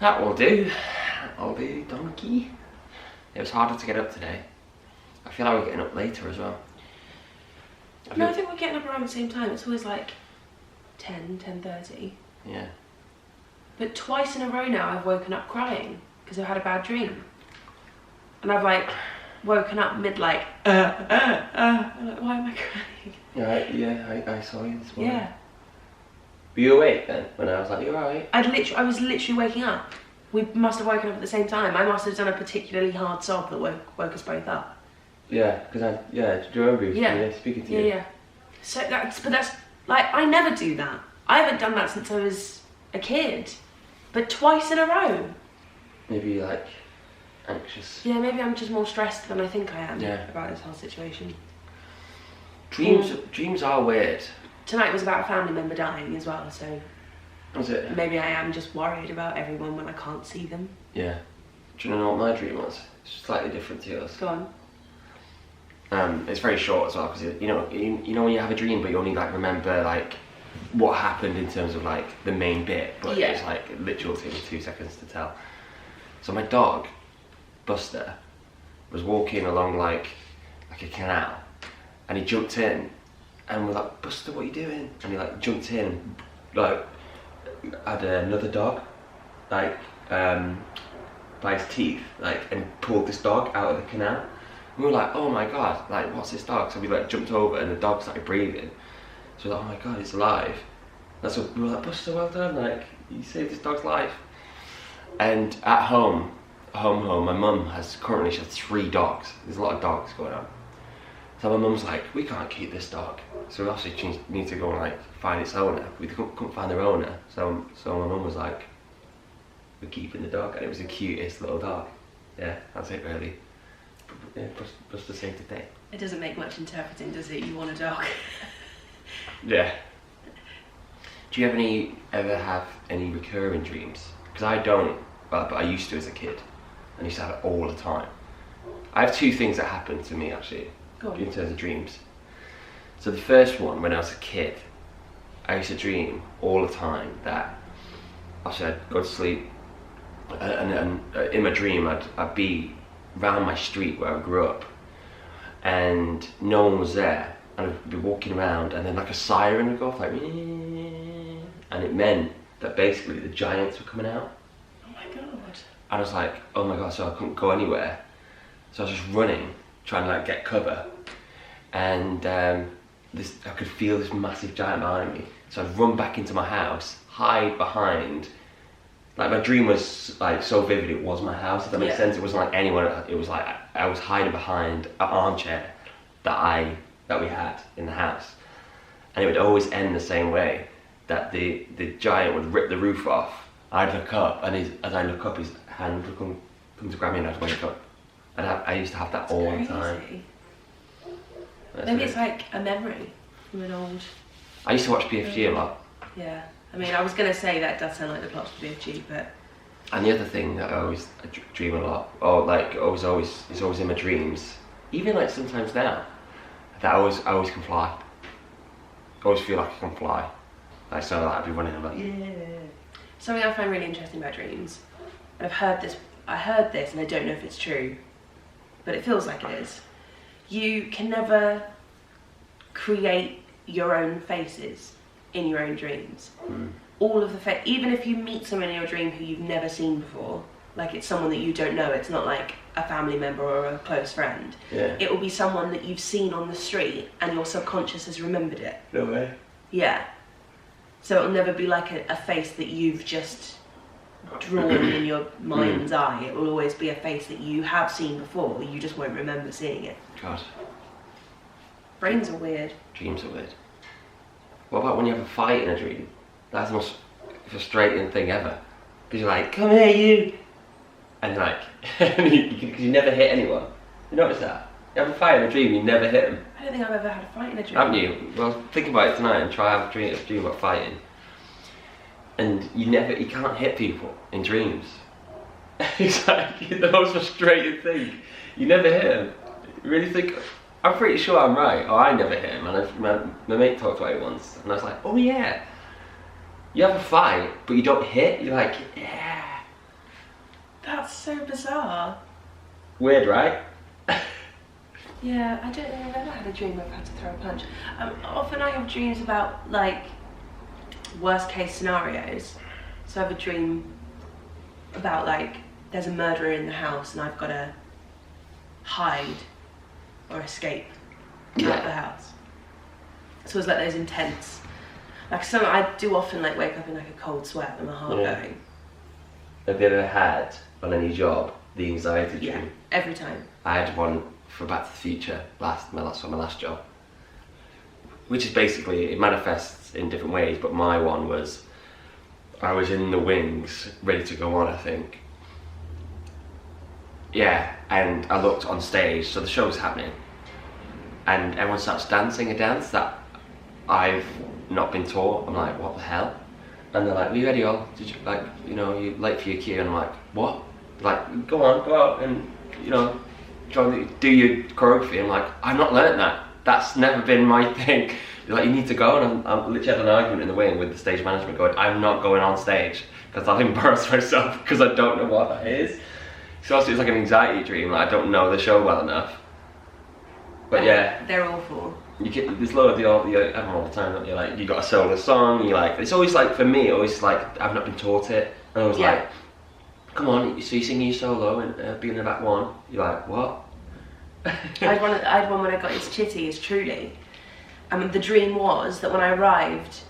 That will do. That'll do, donkey. It was harder to get up today. I feel like we're getting up later as well. No, I think we're getting up around the same time. It's always like 10:30. Yeah. But twice in a row now I've woken up crying because I've had a bad dream. And I've like woken up mid like, I'm like, why am I crying? Yeah, I saw you this morning. Yeah. Were you awake then when I was like, you alright? I was literally waking up. We must have woken up at the same time. I must have done a particularly hard sob that woke us both up. Yeah, because do you remember you speaking to you? Yeah. So that's like, I never do that. I haven't done that since I was a kid. But twice in a row. Maybe you're like anxious. Yeah, maybe I'm just more stressed than I think I am about this whole situation. Dreams are weird. Tonight was about a family member dying as well, so Was it? maybe I am just worried about everyone when I can't see them. Yeah. Do you know what my dream was? It's slightly different to yours. Go on. It's very short as well because you know when you have a dream but you only like remember like what happened in terms of like the main bit, but it's like literally takes me 2 seconds to tell. So my dog, Buster, was walking along like a canal, and he jumped in, and we're like, Buster, what are you doing? And he like jumped in, like had another dog, like by his teeth, like, and pulled this dog out of the canal. We were like, oh my god, like what's this dog? So we like jumped over and the dog started breathing. So we're like, oh my god, it's alive. That's what we were like, Buster, well done, like you saved this dog's life. And at home, my mum has 3 dogs. There's a lot of dogs going on. So my mum's like, we can't keep this dog. So we obviously need to go and like find its owner. We couldn't find their owner. So my mum was like, we're keeping the dog, and it was the cutest little dog. Yeah, that's it really. Yeah, Buster saved the day. It doesn't make much interpreting, does it? You want a dog. Yeah. Do you ever have any recurring dreams? Because I don't, but I used to as a kid. I used to have it all the time. I have 2 things that happened to me actually, in terms of dreams. So the first one, when I was a kid, I used to dream all the time that I'd go to sleep, and in my dream I'd be round my street where I grew up, and no one was there, and I'd be walking around, and then like a siren would go off, like, and it meant that basically the giants were coming out. Oh my god. And I was like, oh my god, so I couldn't go anywhere. So I was just running, trying to like get cover, and I could feel this massive giant behind me. So I'd run back into my house, hide behind. Like my dream was like so vivid, it was my house, if that makes sense. It wasn't like anyone, it was like I was hiding behind an armchair that we had in the house. And it would always end the same way, that the giant would rip the roof off. I'd look up, and as I look up, his hand would come to grab me, and I'd wake up. And I used to have that all the time. Maybe it's like a memory from an old... I used to watch BFG a lot. Yeah. I mean, I was going to say that does sound like the plot to BFG, but... And the other thing that I dream a lot, or like it's always in my dreams, even like sometimes now, that I always can fly. I always feel like I can fly. Like so like I'd be running, I'm like, yeah. Something I find really interesting about dreams, and I heard this and I don't know if it's true, but it feels like it is. You can never create your own faces in your own dreams. All of the even if you meet someone in your dream who you've never seen before, like it's someone that you don't know, it's not like a family member or a close friend. Yeah. It will be someone that you've seen on the street and your subconscious has remembered it. No way. Yeah. So it'll never be like a face that you've just drawn in your mind's eye. It will always be a face that you have seen before, you just won't remember seeing it. God. Brains are weird. Dreams are weird. What about when you have a fight in a dream? That's the most frustrating thing ever. Because you're like, come here you! And you're like, you never hit anyone. You notice that? You have a fight in a dream, you never hit them. I don't think I've ever had a fight in a dream. Haven't you? Well, think about it tonight and try to have a dream about fighting. And you can't hit people in dreams. It's like the most frustrating thing. You never hit them. You really think, I'm pretty sure I'm right. Oh, I never hit him. And my mate talked about it once, and I was like, oh yeah. You have a fight, but you don't hit. You're like, yeah. That's so bizarre. Weird, right? Yeah, I don't think I've ever had a dream where I've had to throw a punch. Often I have dreams about, like, worst case scenarios. So I have a dream about, like, there's a murderer in the house and I've got to hide or escape out of the house. So it's like those intense, like I do often like wake up in like a cold sweat and my heart going. Have you ever had on any job the anxiety dream? Yeah, every time. I had one for Back to the Future, my last job, which is basically, it manifests in different ways, but my one was, I was in the wings, ready to go on, I think. Yeah, and I looked on stage, so the show was happening, and everyone starts dancing a dance that I've not been taught. I'm like, what the hell? And they're like, are you ready, all? Did you, like, you know, you're late for your cue? And I'm like, what? Like, go on, go out and, you know, do your choreography. I'm like, I've not learnt that. That's never been my thing. They're like, you need to go. And I'm literally had an argument in the wing with the stage management going, I'm not going on stage because I'll embarrass myself because I don't know what that is. So also it's like an anxiety dream, like I don't know the show well enough. But yeah. They're awful. You get this load, you have them all the time, don't you? Like, you got a solo song, you like, it's always like, for me, always like, I've not been taught it. And I was like, come on, so you sing your solo and be in the back one. You're like, what? I had one when I got his chitty, his Truly. The dream was that when I arrived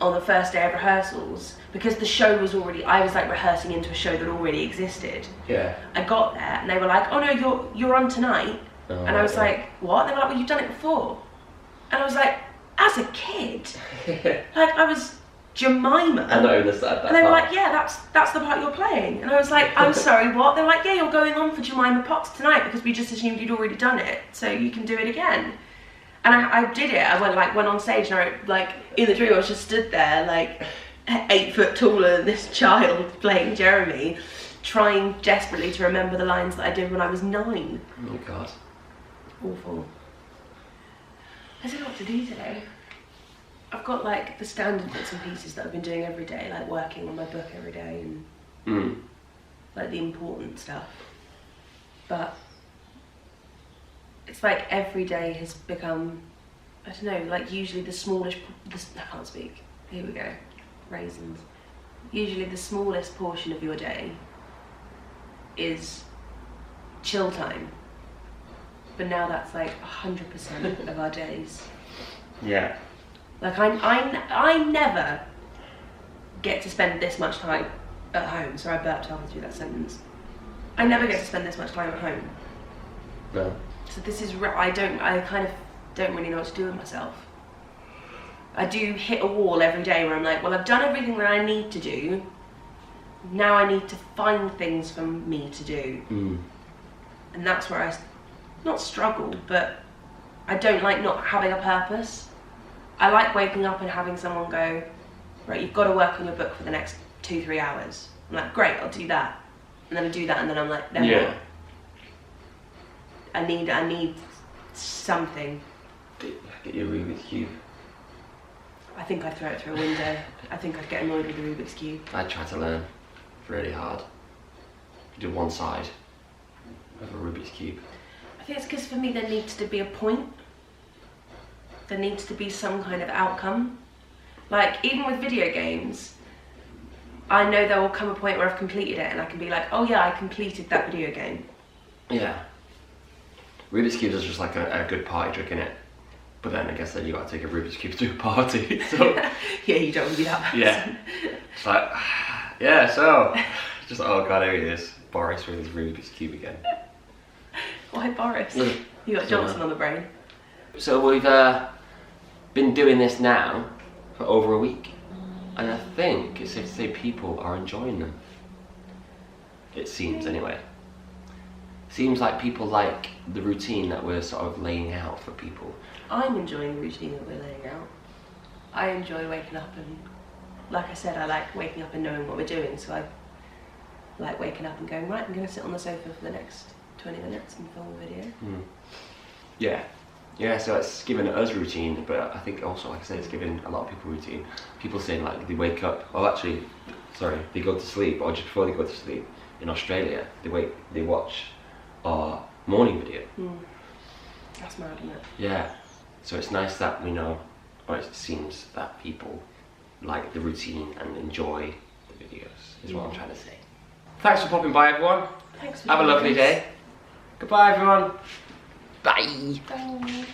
on the first day of rehearsals, because the show was already, I was like rehearsing into a show that already existed. Yeah. I got there and they were like, oh no, you're on tonight. Oh, and I was like, what? And they were like, well, you've done it before. And I was like, as a kid, like I was Jemima. I know that. And they were like, yeah, that's the part you're playing. And I was like, I'm sorry, what? They were like, yeah, you're going on for Jemima Potts tonight because we just assumed you'd already done it, so you can do it again. And I did it. I went on stage and I, like, in the dream I was just stood there like 8 foot taller than this child playing Jeremy, trying desperately to remember the lines that I did when I was 9. Oh God. Awful. I don't know what to do today. I've got like the standard bits and pieces that I've been doing every day, like working on my book every day and like the important stuff. But it's like every day has become, I don't know, like usually the smallest, I can't speak, here we go, raisins. Usually the smallest portion of your day is chill time. But now that's like 100% of our days. Yeah. Like I never get to spend this much time at home. Sorry, I burped halfway through that sentence. I never get to spend this much time at home. No. So this is, I kind of don't really know what to do with myself. I do hit a wall every day where I'm like, well, I've done everything that I need to do. Now I need to find things for me to do. And that's where I, not struggle, but I don't like not having a purpose. I like waking up and having someone go, right, you've got to work on your book for the next 2-3 hours. I'm like, great, I'll do that. And then I do that and then I'm like, then what? I need something. Get your Rubik's Cube. I think I'd throw it through a window. I think I'd get annoyed with the Rubik's Cube. I try to learn really hard. Do one side of a Rubik's Cube. I think it's because for me there needs to be a point. There needs to be some kind of outcome. Like, even with video games, I know there will come a point where I've completed it and I can be like, oh yeah, I completed that video game. Yeah. Rubik's Cube is just like a good party trick, innit? But then I guess then you gotta take a Rubik's Cube to a party, so... Yeah, you don't want to be that person. Yeah. It's like, yeah, so... Just, oh God, here he is. Boris with his Rubik's Cube again. Why Boris? You got Johnson on the brain. So we've been doing this now for over a week, and I think it's safe to say people are enjoying them. It seems, anyway. Seems like people like the routine that we're sort of laying out for people. I'm enjoying the routine that we're laying out. I enjoy waking up and, like I said, I like waking up and knowing what we're doing, so I like waking up and going, right, I'm going to sit on the sofa for the next 20 minutes and film a video. Yeah. Yeah, so it's given us routine, but I think also, like I said, it's given a lot of people routine. People saying like they wake up, well actually, they go to sleep, or just before they go to sleep, in Australia, they watch our morning video. That's mad, isn't it? Yeah. So it's nice that we know, or it seems that people like the routine and enjoy the videos, is what I'm trying to say. Thanks for popping by, everyone. Thanks for Have a lovely day. Goodbye, everyone. Bye. Bye.